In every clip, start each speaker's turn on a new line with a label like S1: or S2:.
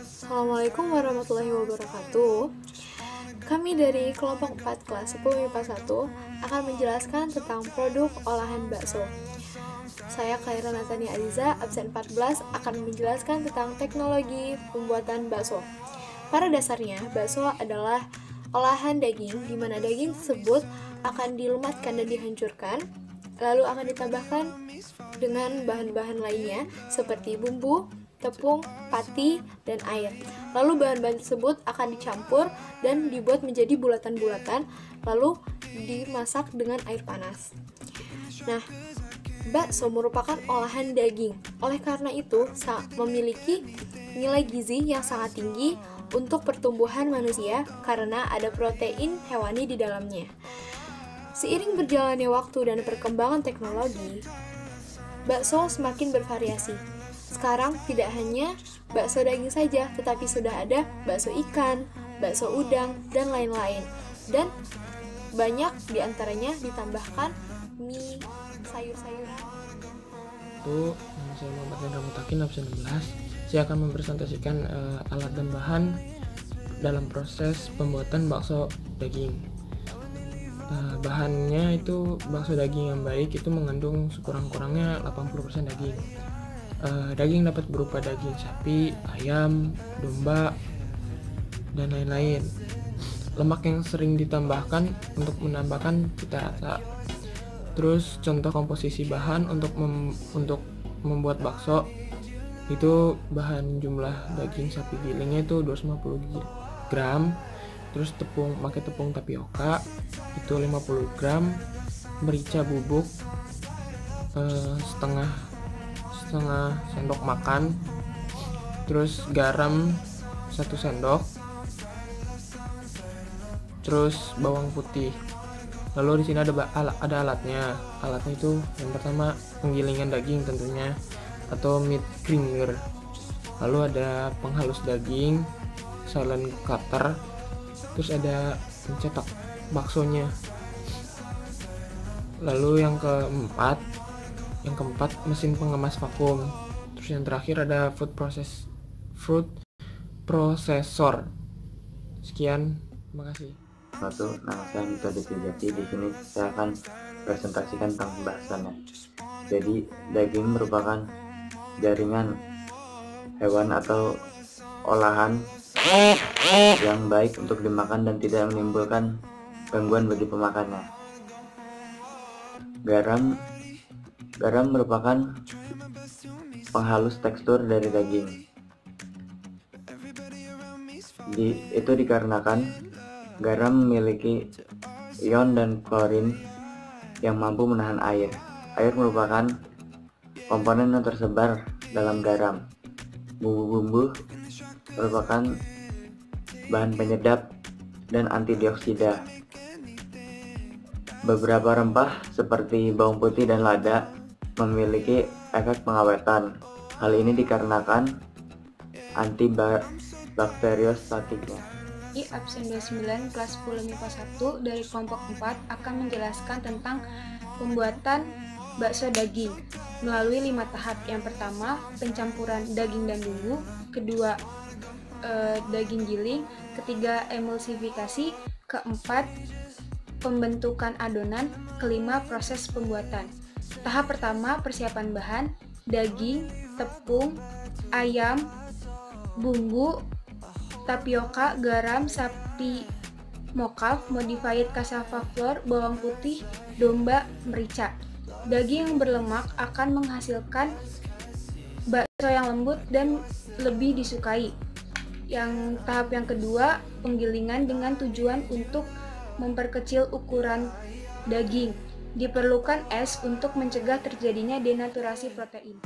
S1: Assalamualaikum warahmatullahi wabarakatuh. Kami dari kelompok 4 kelas 10 MIPA 1 akan menjelaskan tentang produk olahan bakso. Saya Khaira Natania Aliza, absen 14, akan menjelaskan tentang teknologi pembuatan bakso. Pada dasarnya, bakso adalah olahan daging di mana daging tersebut akan dilematkan dan dihancurkan, lalu akan ditambahkan dengan bahan-bahan lainnya seperti bumbu, tepung, pati, dan air. Lalu bahan-bahan tersebut akan dicampur dan dibuat menjadi bulatan-bulatan, lalu dimasak dengan air panas. Nah, bakso merupakan olahan daging. Oleh karena itu, memiliki nilai gizi yang sangat tinggi untuk pertumbuhan manusia karena ada protein hewani di dalamnya. Seiring berjalannya waktu dan perkembangan teknologi, bakso semakin bervariasi. Sekarang tidak hanya bakso daging saja, tetapi sudah ada bakso ikan, bakso udang, dan lain-lain. Dan banyak diantaranya ditambahkan mie, sayur-sayuran.
S2: Nama saya Muhammad Hendra Mutakin, absen 16. Saya akan mempresentasikan alat dan bahan dalam proses pembuatan bakso daging. Bahannya itu bakso daging yang baik itu mengandung sekurang-kurangnya 80% daging. Daging dapat berupa daging sapi, ayam, domba, dan lain-lain. Lemak yang sering ditambahkan untuk menambahkan cita rasa. Terus contoh komposisi bahan untuk membuat bakso itu bahan jumlah daging sapi gilingnya itu 250 gram. Terus pakai tepung tapioka itu 50 gram, merica bubuk setengah sendok makan, terus garam 1 sendok, terus bawang putih. Lalu di sini ada alatnya. Alatnya itu yang pertama penggilingan daging tentunya atau meat grinder. Lalu ada penghalus daging, silent cutter, terus ada pencetak baksonya. Lalu yang keempat mesin pengemas vakum. Terus yang terakhir ada food processor. Sekian, terima kasih.
S3: Nama saya Nito Depijati. Di sini saya akan presentasikan tentang pembahasannya. Jadi, daging merupakan jaringan hewan atau olahan yang baik untuk dimakan dan tidak menimbulkan gangguan bagi pemakannya. Garam merupakan penghalus tekstur dari daging. Itu dikarenakan garam memiliki ion dan klorin yang mampu menahan air. Air merupakan komponen yang tersebar dalam garam. Bumbu-bumbu merupakan bahan penyedap dan antidioksida. Beberapa rempah seperti bawang putih dan lada memiliki efek pengawetan. Hal ini dikarenakan antibakteriostatiknya.
S4: Di absen 29 kelas 10 MIPA 1 dari kelompok 4 akan menjelaskan tentang pembuatan bakso daging melalui 5 tahap. Yang pertama, pencampuran daging dan bumbu. Kedua, daging giling. Ketiga, emulsifikasi. Keempat, pembentukan adonan. Kelima, proses pembuatan. Tahap pertama, persiapan bahan: daging, tepung, ayam, bumbu, tapioka, garam sapi mocaf, modified cassava flour, bawang putih, domba, merica. Daging yang berlemak akan menghasilkan bakso yang lembut dan lebih disukai. Tahap yang kedua, penggilingan dengan tujuan untuk memperkecil ukuran daging. Diperlukan es untuk mencegah terjadinya denaturasi protein.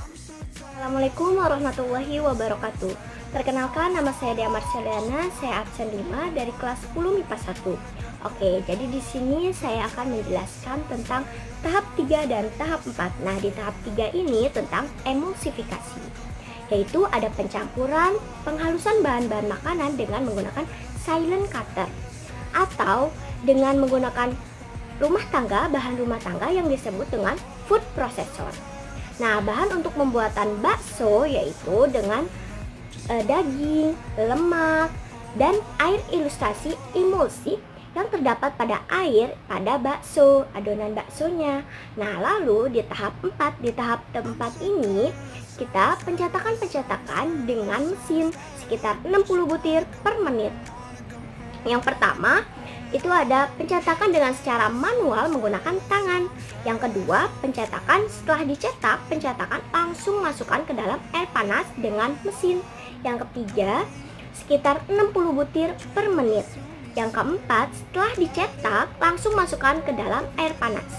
S5: Assalamualaikum warahmatullahi wabarakatuh. Perkenalkan, nama saya Dea Marceliana, saya absen 5 dari kelas 10 MIPA 1. Oke, jadi di sini saya akan menjelaskan tentang tahap 3 dan tahap 4. Nah, di tahap 3 ini tentang emulsifikasi, yaitu ada pencampuran, penghalusan bahan-bahan makanan dengan menggunakan silent cutter atau dengan menggunakan bahan rumah tangga yang disebut dengan food processor. Nah, bahan untuk pembuatan bakso yaitu dengan daging, lemak, dan air ilustrasi emulsi yang terdapat pada air pada bakso, adonan baksonya. Nah, lalu di tahap 4 ini kita pencetakan dengan mesin sekitar 60 butir per menit. Yang pertama itu ada pencetakan dengan secara manual menggunakan tangan. Yang kedua, pencetakan setelah dicetak, pencetakan langsung masukkan ke dalam air panas dengan mesin. Yang ketiga, sekitar 60 butir per menit. Yang keempat, setelah dicetak langsung masukkan ke dalam air panas.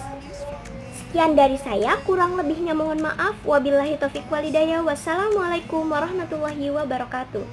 S5: Sekian dari saya, kurang lebihnya mohon maaf. Wabillahi taufiq walhidayah. Wassalamualaikum warahmatullahi wabarakatuh.